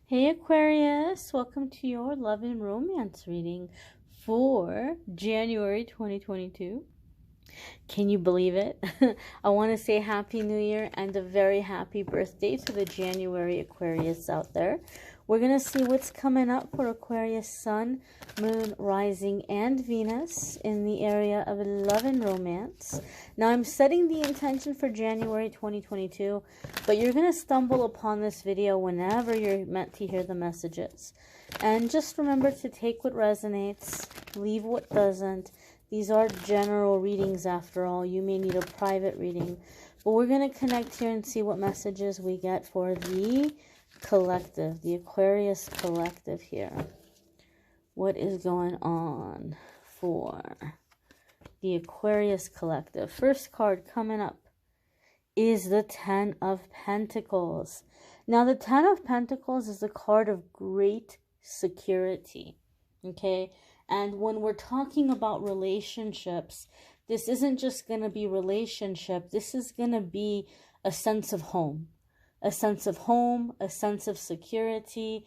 Hey Aquarius, welcome to your love and romance reading for January 2022. Can you believe it? I want to say Happy New Year and a very happy birthday to the January Aquarius out there. We're going to see what's coming up for Aquarius Sun, Moon, Rising, and Venus in the area of love and romance. Now, I'm setting the intention for January 2022, but you're going to stumble upon this video whenever you're meant to hear the messages. And just remember to take what resonates, leave what doesn't. These are general readings after all. You may need a private reading. But we're going to connect here and see what messages we get for the collective, the Aquarius collective here. What is going on for the Aquarius collective? First card coming up is the Ten of Pentacles. Now, the Ten of Pentacles is a card of great security, okay? And when we're talking about relationships, this isn't just going to be relationship. This is going to be a sense of home. A sense of home, a sense of security.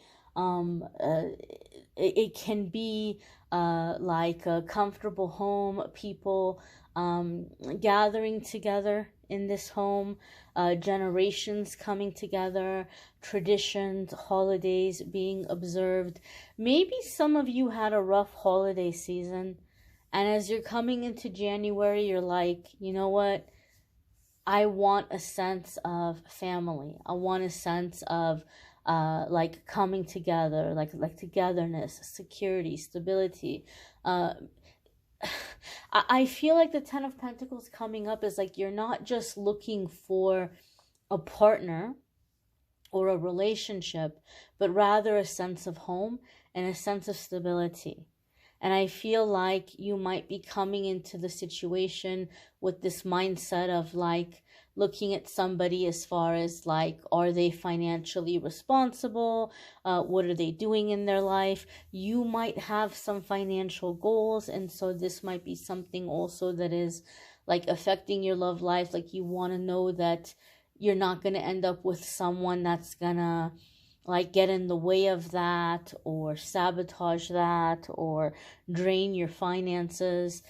It can be like a comfortable home, people gathering together in this home, generations coming together, traditions, holidays being observed. Maybe some of you had a rough holiday season, and as you're coming into January, you're like, you know what? I want a sense of family. I want a sense of like coming together, like togetherness, security, stability. I feel like the Ten of Pentacles coming up is like you're not just looking for a partner or a relationship, but rather a sense of home and a sense of stability. And I feel like you might be coming into the situation with this mindset of like looking at somebody as far as like, are they financially responsible? What are they doing in their life? You might have some financial goals. And so this might be something also that is like affecting your love life. Like you want to know that you're not going to end up with someone that's going to like get in the way of that or sabotage that or drain your finances.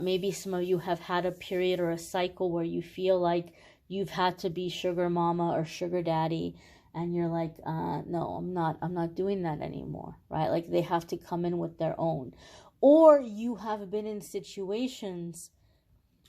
Maybe some of you have had a period or a cycle where you feel like you've had to be sugar mama or sugar daddy, and you're like, no, I'm not doing that anymore, right? Like they have to come in with their own. Or you have been in situations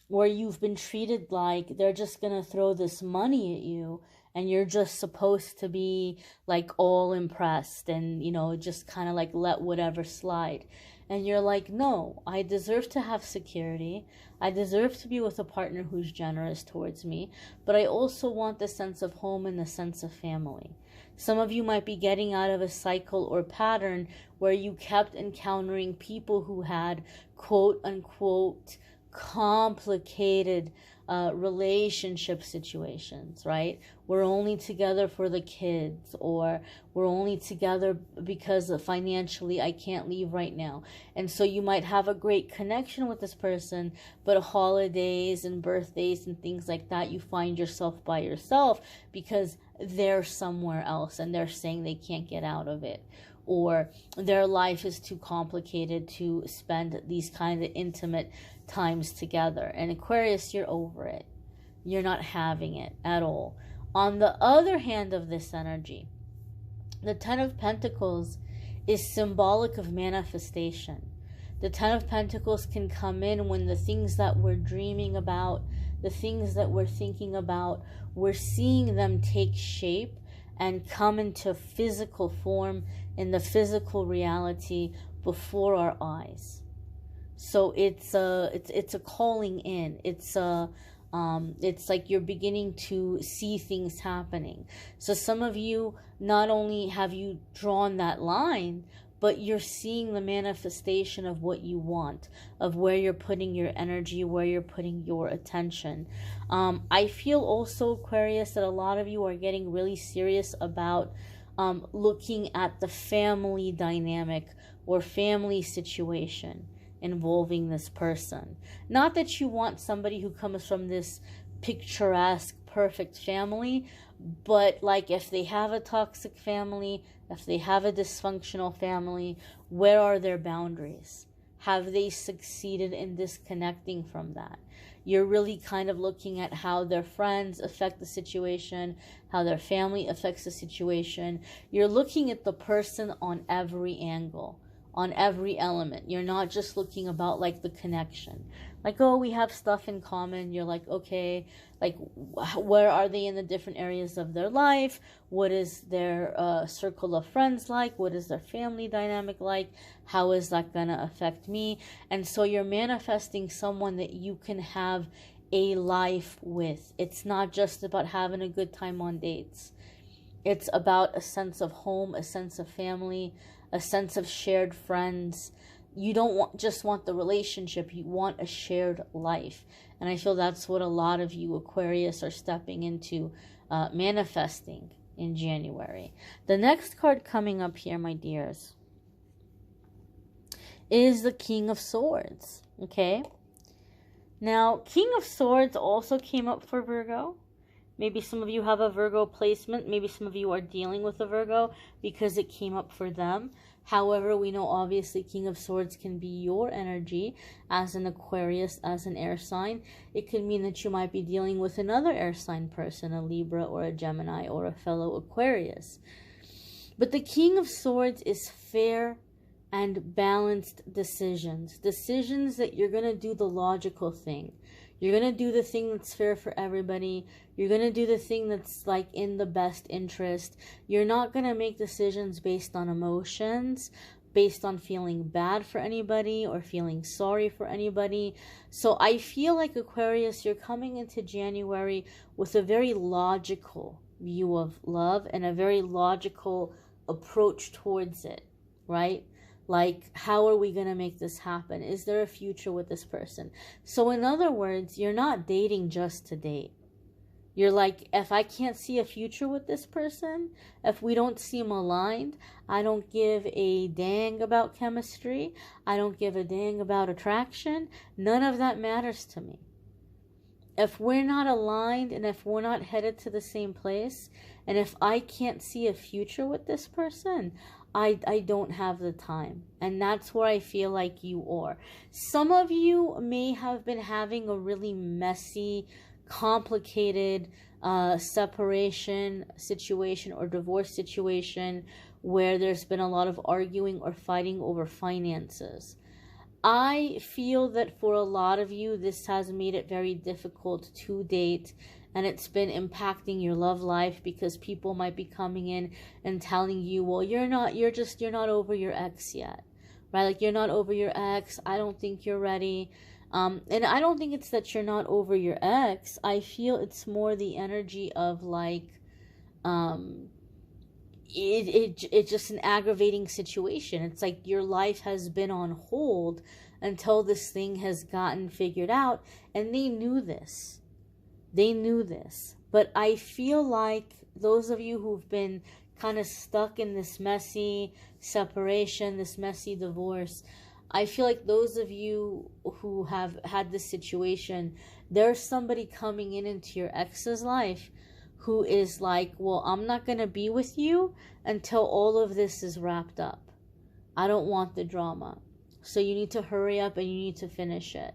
where you've been treated like they're just gonna throw this money at you, and you're just supposed to be like all impressed and, you know, just kind of like let whatever slide. And you're like, no, I deserve to have security. I deserve to be with a partner who's generous towards me. But I also want the sense of home and the sense of family. Some of you might be getting out of a cycle or pattern where you kept encountering people who had quote unquote complicated relationship situations, right? We're only together for the kids, or we're only together because financially I can't leave right now. And so you might have a great connection with this person, but holidays and birthdays and things like that, you find yourself by yourself because they're somewhere else and they're saying they can't get out of it, or their life is too complicated to spend these kinds of intimate times together. And Aquarius, you're over it. You're not having it at all. On the other hand of this energy, the Ten of Pentacles is symbolic of manifestation. The Ten of Pentacles can come in when the things that we're dreaming about, the things that we're thinking about, we're seeing them take shape and come into physical form in the physical reality before our eyes. So it's a calling in. It's like you're beginning to see things happening. So some of you, not only have you drawn that line, but you're seeing the manifestation of what you want, of where you're putting your energy, where you're putting your attention. I feel also, Aquarius, that a lot of you are getting really serious about looking at the family dynamic or family situation involving this person. Not that you want somebody who comes from this picturesque, perfect family, but like if they have a toxic family, if they have a dysfunctional family, where are their boundaries? Have they succeeded in disconnecting from that? You're really kind of looking at how their friends affect the situation, how their family affects the situation. You're looking at the person on every angle, on every element. You're not just looking about like the connection. Like, oh, we have stuff in common. You're like, okay, like where are they in the different areas of their life? What is their circle of friends like? What is their family dynamic like? How is that gonna affect me? And so you're manifesting someone that you can have a life with. It's not just about having a good time on dates. It's about a sense of home, a sense of family, a sense of shared friends. You don't just want the relationship, you want a shared life. And I feel that's what a lot of you Aquarius are stepping into, manifesting in January. The next card coming up here, my dears, is the King of Swords. Okay. Now, King of Swords also came up for Virgo. Maybe some of you have a Virgo placement. Maybe some of you are dealing with a Virgo because it came up for them. However, we know obviously King of Swords can be your energy as an Aquarius, as an air sign. It could mean that you might be dealing with another air sign person, a Libra or a Gemini or a fellow Aquarius. But the King of Swords is fair and balanced decisions. Decisions that you're going to do the logical thing. You're going to do the thing that's fair for everybody. You're going to do the thing that's like in the best interest. You're not going to make decisions based on emotions, based on feeling bad for anybody or feeling sorry for anybody. So I feel like Aquarius, you're coming into January with a very logical view of love and a very logical approach towards it, right? Like, how are we going to make this happen? Is there a future with this person? So in other words, you're not dating just to date. You're like, if I can't see a future with this person, if we don't seem aligned, I don't give a dang about chemistry. I don't give a dang about attraction. None of that matters to me. If we're not aligned and if we're not headed to the same place, and if I can't see a future with this person, I don't have the time. And that's where I feel like you are. Some of you may have been having a really messy, complicated separation situation or divorce situation where there's been a lot of arguing or fighting over finances. I feel that for a lot of you, this has made it very difficult to date, and it's been impacting your love life because people might be coming in and telling you, well, you're not over your ex yet, right? Like, you're not over your ex. I don't think you're ready. And I don't think it's that you're not over your ex. I feel it's more the energy of like, it's just an aggravating situation. It's like your life has been on hold until this thing has gotten figured out, and they knew this. They knew this. But I feel like those of you who've been kind of stuck in this messy separation, this messy divorce, I feel like those of you who have had this situation, there's somebody coming into your ex's life who is like, well, I'm not going to be with you until all of this is wrapped up. I don't want the drama. So you need to hurry up and you need to finish it.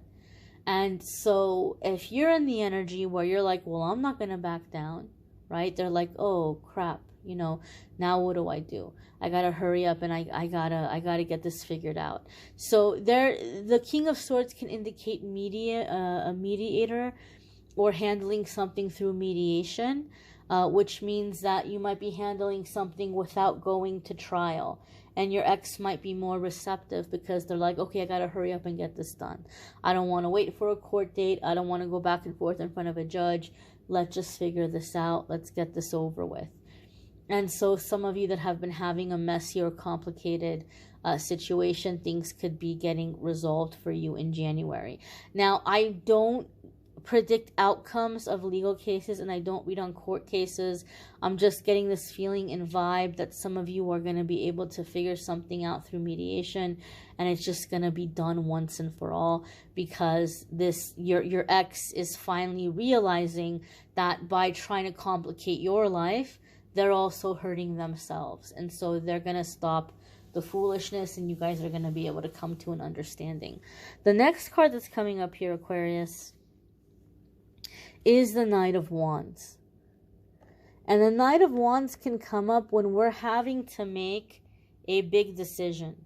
And so if you're in the energy where you're like, well, I'm not going to back down, right? They're like, oh, crap, you know, now what do I do? I got to hurry up and I gotta get this figured out. So the King of Swords can indicate a mediator or handling something through mediation, which means that you might be handling something without going to trial. And your ex might be more receptive because they're like, okay, I got to hurry up and get this done. I don't want to wait for a court date. I don't want to go back and forth in front of a judge. Let's just figure this out. Let's get this over with. And so some of you that have been having a messy or complicated situation, things could be getting resolved for you in January. Now, I don't predict outcomes of legal cases, and I don't read on court cases. I'm just getting this feeling and vibe that some of you are going to be able to figure something out through mediation, and it's just going to be done once and for all, because this your ex is finally realizing that by trying to complicate your life, they're also hurting themselves, and so they're going to stop the foolishness, and you guys are going to be able to come to an understanding. The next card that's coming up here, Aquarius, is the Knight of Wands. And the Knight of Wands can come up when we're having to make a big decision,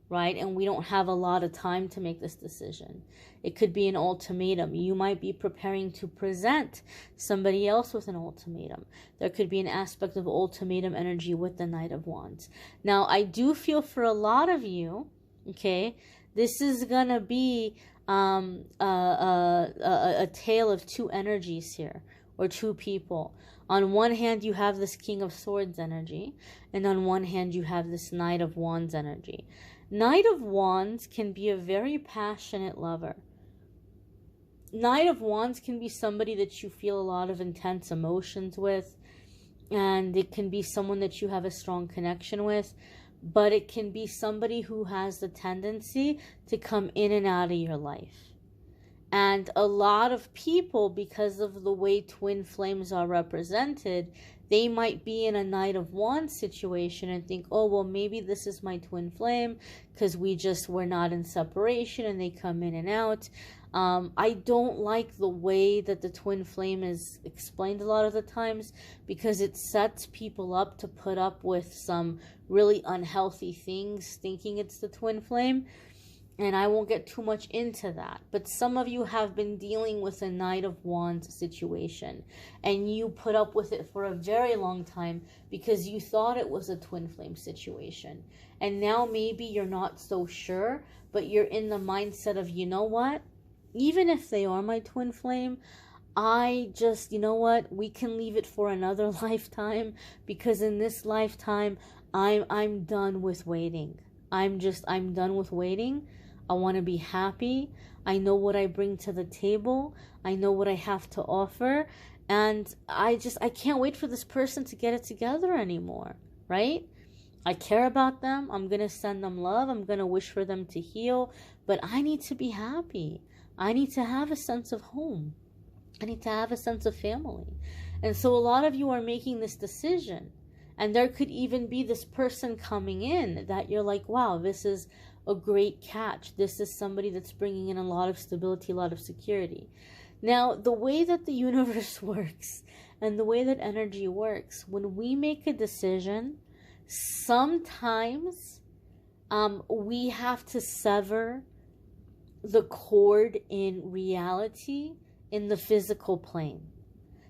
right? And we don't have a lot of time to make this decision. It could be an ultimatum. You might be preparing to present somebody else with an ultimatum. There could be an aspect of ultimatum energy with the Knight of Wands. Now, I do feel for a lot of you, okay, this is going to be a tale of two energies here, or two people. On one hand, you have this King of Swords energy, and on one hand, you have this Knight of Wands energy. Knight of Wands can be a very passionate lover. Knight of Wands can be somebody that you feel a lot of intense emotions with, and it can be someone that you have a strong connection with, but it can be somebody who has the tendency to come in and out of your life. And a lot of people, because of the way twin flames are represented, they might be in a Knight of Wands situation and think, oh, well, maybe this is my twin flame because we're not in separation, and they come in and out. I don't like the way that the twin flame is explained a lot of the times, because it sets people up to put up with some really unhealthy things thinking it's the twin flame. And I won't get too much into that. But some of you have been dealing with a Knight of Wands situation, and you put up with it for a very long time because you thought it was a twin flame situation. And now maybe you're not so sure, but you're in the mindset of, you know what? Even if they are my twin flame, I just, you know what? We can leave it for another lifetime, because in this lifetime, I'm done with waiting. I'm done with waiting. I want to be happy. I know what I bring to the table. I know what I have to offer. And I can't wait for this person to get it together anymore, right? I care about them. I'm going to send them love. I'm going to wish for them to heal. But I need to be happy. I need to have a sense of home. I need to have a sense of family. And so a lot of you are making this decision. And there could even be this person coming in that you're like, wow, this is a great catch. This is somebody that's bringing in a lot of stability, a lot of security. Now, the way that the universe works and the way that energy works, when we make a decision, sometimes we have to sever the cord in reality in the physical plane.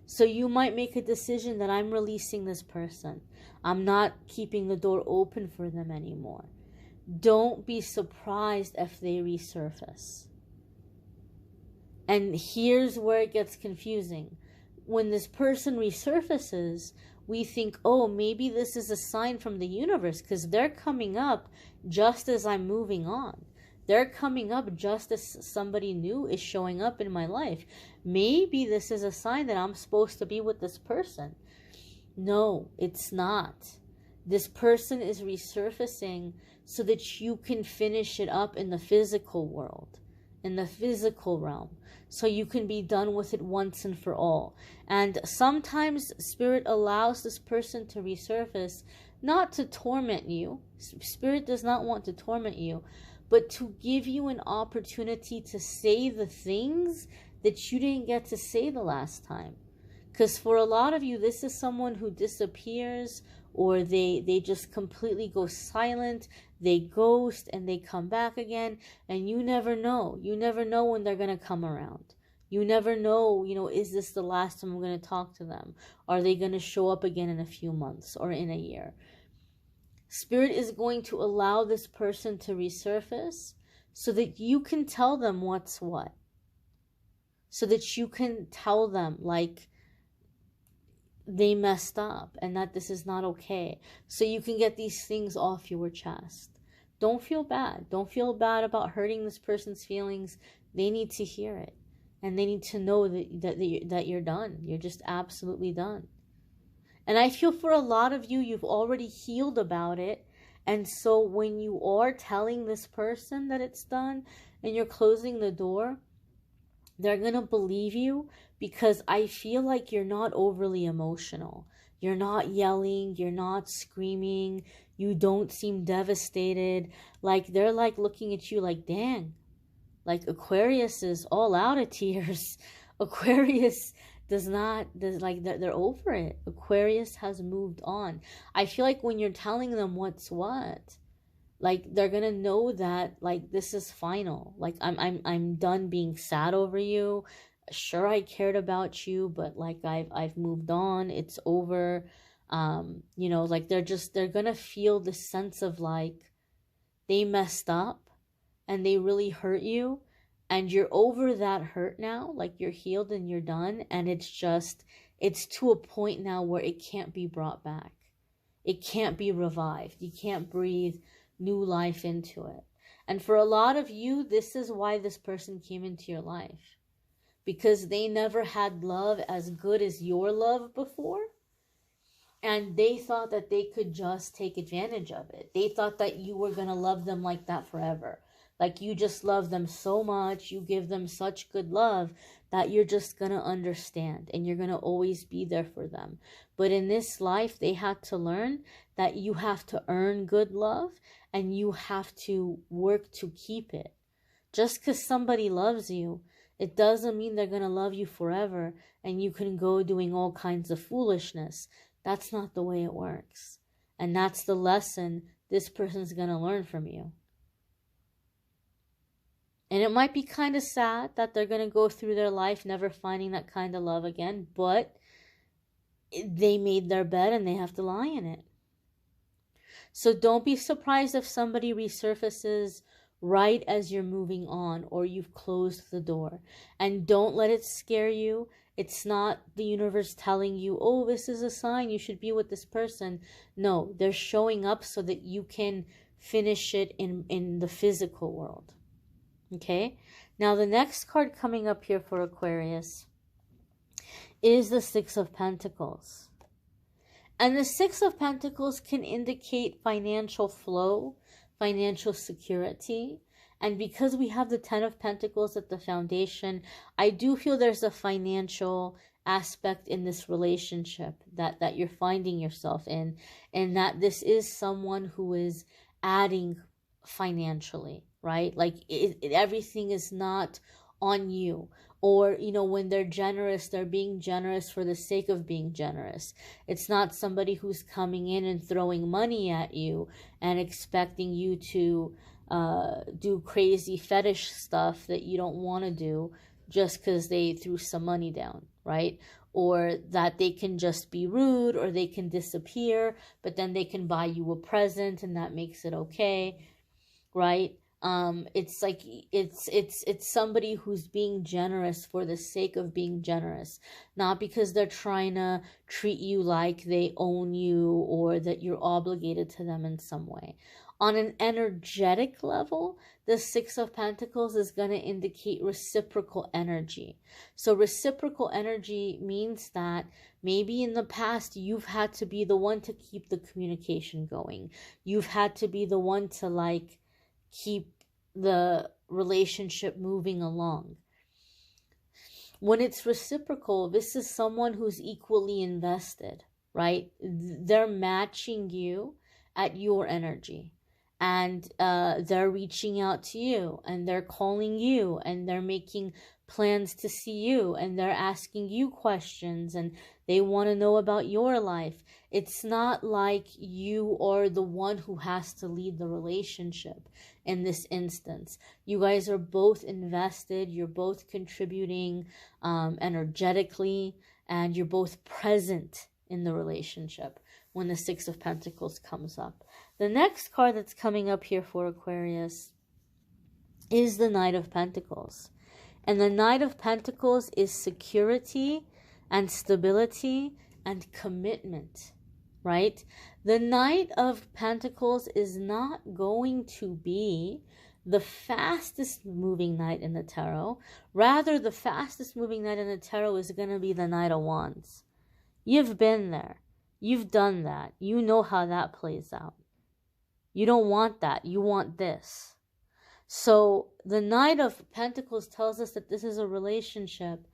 So you might make a decision that I'm releasing this person. I'm not keeping the door open for them anymore. Don't be surprised if they resurface. And here's where it gets confusing. When this person resurfaces, we think, oh, maybe this is a sign from the universe, because they're coming up just as I'm moving on. They're coming up just as somebody new is showing up in my life. Maybe this is a sign that I'm supposed to be with this person. No, it's not. This person is resurfacing so that you can finish it up in the physical world, in the physical realm, so you can be done with it once and for all. And sometimes Spirit allows this person to resurface, not to torment you. Spirit does not want to torment you, but to give you an opportunity to say the things that you didn't get to say the last time. Because for a lot of you, this is someone who disappears, or they just completely go silent, they ghost, and they come back again, and you never know. You never know when they're going to come around. You never know, is this the last time I'm going to talk to them? Are they going to show up again in a few months or in a year? Spirit is going to allow this person to resurface so that you can tell them what's what. So that you can tell them, like, they messed up and that this is not okay. So you can get these things off your chest. Don't feel bad. Don't feel bad about hurting this person's feelings. They need to hear it. And they need to know that you're done. You're just absolutely done. And I feel for a lot of you, you've already healed about it. And so when you are telling this person that it's done and you're closing the door, they're going to believe you, because I feel like you're not overly emotional. You're not yelling. You're not screaming. You don't seem devastated. Like, they're like looking at you like, dang, like Aquarius is all out of tears. Aquarius they're over it. Aquarius has moved on. I feel like when you're telling them what's what, like, they're gonna know that, like, this is final. Like, I'm done being sad over you. Sure, I cared about you, but like, I've moved on. It's over. You know, like, they're gonna feel the sense of like they messed up and they really hurt you, and you're over that hurt now. Like, you're healed and you're done, and it's to a point now where it can't be brought back. It can't be revived. You can't breathe new life into it. And for a lot of you, this is why this person came into your life, because they never had love as good as your love before, and they thought that they could just take advantage of it. They thought that you were going to love them like that forever. Like, you just love them so much, you give them such good love that you're just going to understand and you're going to always be there for them. But in this life, they had to learn that you have to earn good love and you have to work to keep it. Just because somebody loves you, it doesn't mean they're going to love you forever and you can go doing all kinds of foolishness. That's not the way it works. And that's the lesson this person's going to learn from you. And it might be kind of sad that they're going to go through their life never finding that kind of love again, but they made their bed and they have to lie in it. So don't be surprised if somebody resurfaces right as you're moving on or you've closed the door. And don't let it scare you. It's not the universe telling you, oh, this is a sign you should be with this person. No, they're showing up so that you can finish it in the physical world. Okay, now the next card coming up here for Aquarius is the Six of Pentacles. And the Six of Pentacles can indicate financial flow, financial security. And because we have the Ten of Pentacles at the foundation, I do feel there's a financial aspect in this relationship that you're finding yourself in, and that this is someone who is adding financially, right? Like, everything is not on you. Or, you know, when they're generous, they're being generous for the sake of being generous. It's not somebody who's coming in and throwing money at you and expecting you to do crazy fetish stuff that you don't want to do just because they threw some money down, right? Or that they can just be rude, or they can disappear, but then they can buy you a present and that makes it okay, right? It's like, it's somebody who's being generous for the sake of being generous, not because they're trying to treat you like they own you or that you're obligated to them in some way. On an energetic level, the Six of Pentacles is going to indicate reciprocal energy. So reciprocal energy means that maybe in the past you've had to be the one to keep the communication going. You've had to be the one to, like, keep the relationship moving along. When it's reciprocal, this is someone who's equally invested, right? They're matching you at your energy, and they're reaching out to you, and they're calling you, and they're making plans to see you, and they're asking you questions, and they want to know about your life. It's not like you are the one who has to lead the relationship in this instance. You guys are both invested, you're both contributing energetically, and you're both present in the relationship when the Six of Pentacles comes up. The next card that's coming up here for Aquarius is the Knight of Pentacles. And the Knight of Pentacles is security and stability and commitment, right? The Knight of Pentacles is not going to be the fastest moving Knight in the tarot. Rather, the fastest moving Knight in the tarot is going to be the Knight of Wands. You've been there. You've done that. You know how that plays out. You don't want that. You want this. So the Knight of Pentacles tells us that this is a relationship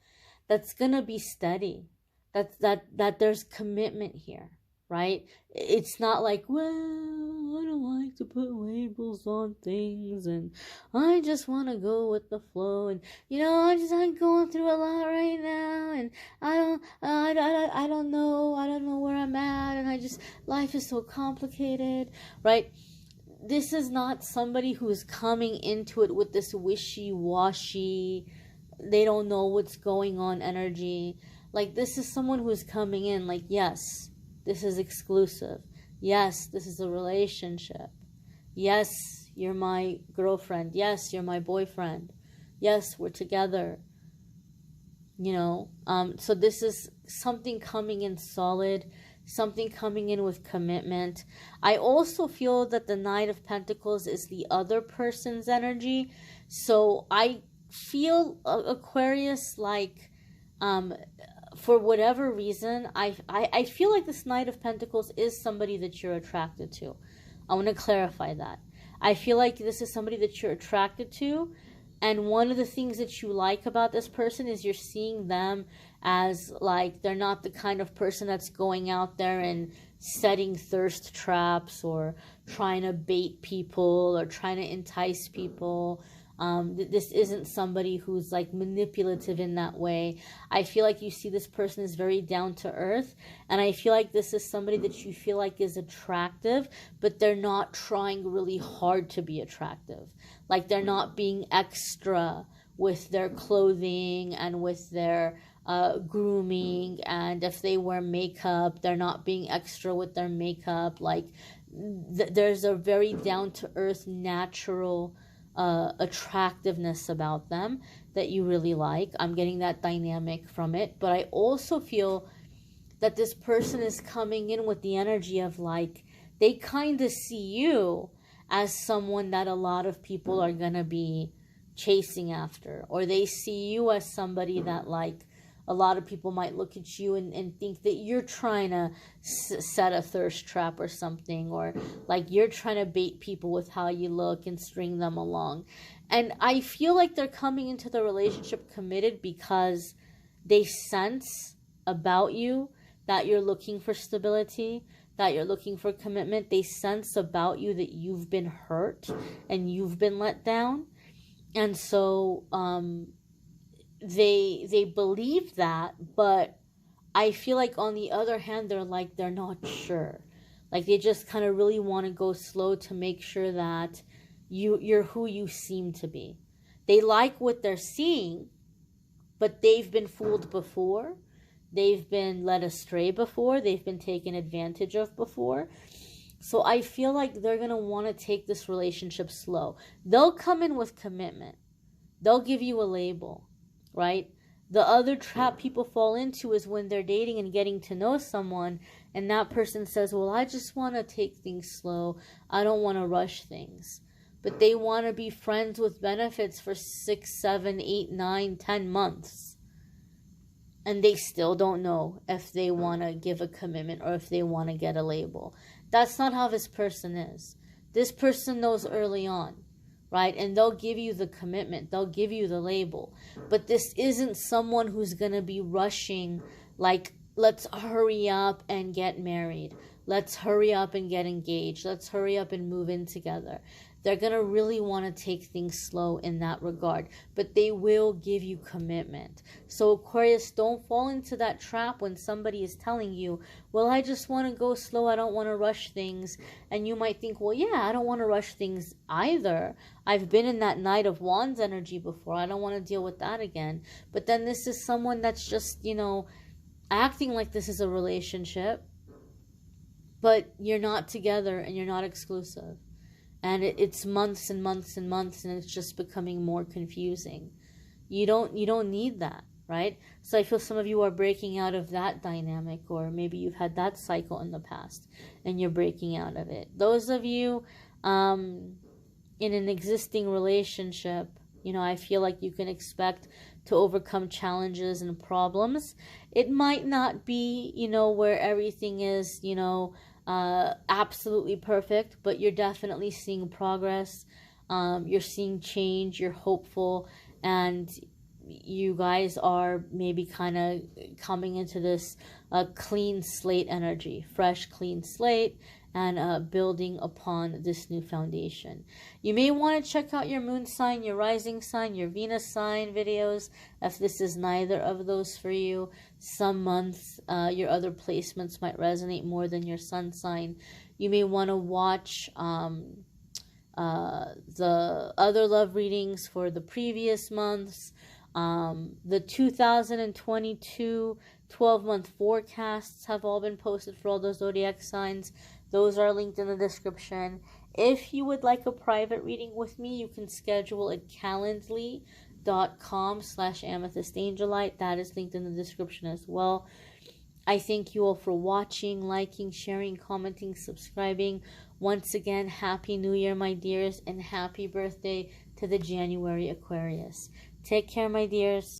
that's going to be steady. That there's commitment here, right? It's not like, well, I don't like to put labels on things, and I just want to go with the flow, and I'm going through a lot right now, and I don't know where I'm at, and life is so complicated, right? This is not somebody who's coming into it with this wishy-washy, they don't know what's going on energy. Like, this is someone who's coming in like, yes, this is exclusive. Yes, this is a relationship. Yes, you're my girlfriend. Yes, you're my boyfriend. Yes, we're together. So this is something coming in solid, something coming in with commitment. I also feel that the Knight of Pentacles is the other person's energy. So I feel, Aquarius, like, for whatever reason, I feel like this Knight of Pentacles is somebody that you're attracted to. I want to clarify that. I feel like this is somebody that you're attracted to, and one of the things that you like about this person is you're seeing them as, like, they're not the kind of person that's going out there and setting thirst traps or trying to bait people or trying to entice people. This isn't somebody who's like manipulative in that way. I feel like you see this person is very down to earth, and I feel like this is somebody that you feel like is attractive, but they're not trying really hard to be attractive. Like, they're not being extra with their clothing and with their grooming, and if they wear makeup, they're not being extra with their makeup. Like, there's a very down to earth, natural attractiveness about them that you really like. I'm getting that dynamic from it. But I also feel that this person is coming in with the energy of, like, they kind of see you as someone that a lot of people are gonna be chasing after, or they see you as somebody that, like, a lot of people might look at you and think that you're trying to set a thirst trap or something, or like you're trying to bait people with how you look and string them along. And I feel like they're coming into the relationship committed because they sense about you that you're looking for stability, that you're looking for commitment. They sense about you that you've been hurt and you've been let down. And so, they believe that, but I feel like on the other hand, they're not sure. Like, they just kind of really want to go slow to make sure that you're who you seem to be. They like what they're seeing, but they've been fooled before. They've been led astray before. They've been taken advantage of before. So I feel like they're going to want to take this relationship slow. They'll come in with commitment. They'll give you a label. Right? The other trap people fall into is when they're dating and getting to know someone, and that person says, well, I just want to take things slow. I don't want to rush things. But they want to be friends with benefits for 6, 7, 8, 9, 10 months. And they still don't know if they want to give a commitment or if they want to get a label. That's not how this person is. This person knows early on. Right? And they'll give you the commitment. They'll give you the label. But this isn't someone who's going to be rushing, like, let's hurry up and get married. Let's hurry up and get engaged. Let's hurry up and move in together. They're going to really want to take things slow in that regard. But they will give you commitment. So Aquarius, don't fall into that trap when somebody is telling you, well, I just want to go slow. I don't want to rush things. And you might think, well, yeah, I don't want to rush things either. I've been in that Knight of Wands energy before. I don't want to deal with that again. But then this is someone that's just, acting like this is a relationship. But you're not together and you're not exclusive. And it's months and months and months, and it's just becoming more confusing. You don't need that, right? So I feel some of you are breaking out of that dynamic, or maybe you've had that cycle in the past and you're breaking out of it. Those of you in an existing relationship, you know, I feel like you can expect to overcome challenges and problems. It might not be, you know, where everything is, you know, absolutely perfect, but you're definitely seeing progress. You're seeing change, you're hopeful, and you guys are maybe kind of coming into this clean slate energy, fresh, clean slate, and building upon this new foundation. You may want to check out your moon sign, your rising sign, your Venus sign videos if this is neither of those for you. Some months your other placements might resonate more than your sun sign. You may want to watch the other love readings for the previous months. The 2022 12-month forecasts have all been posted for all those zodiac signs. Those are linked in the description. If you would like a private reading with me, you can schedule at calendly.com/amethystangelite. That is linked in the description as well. I thank you all for watching, liking, sharing, commenting, subscribing. Once again, Happy New Year, my dears, and happy birthday to the January Aquarius. Take care, my dears.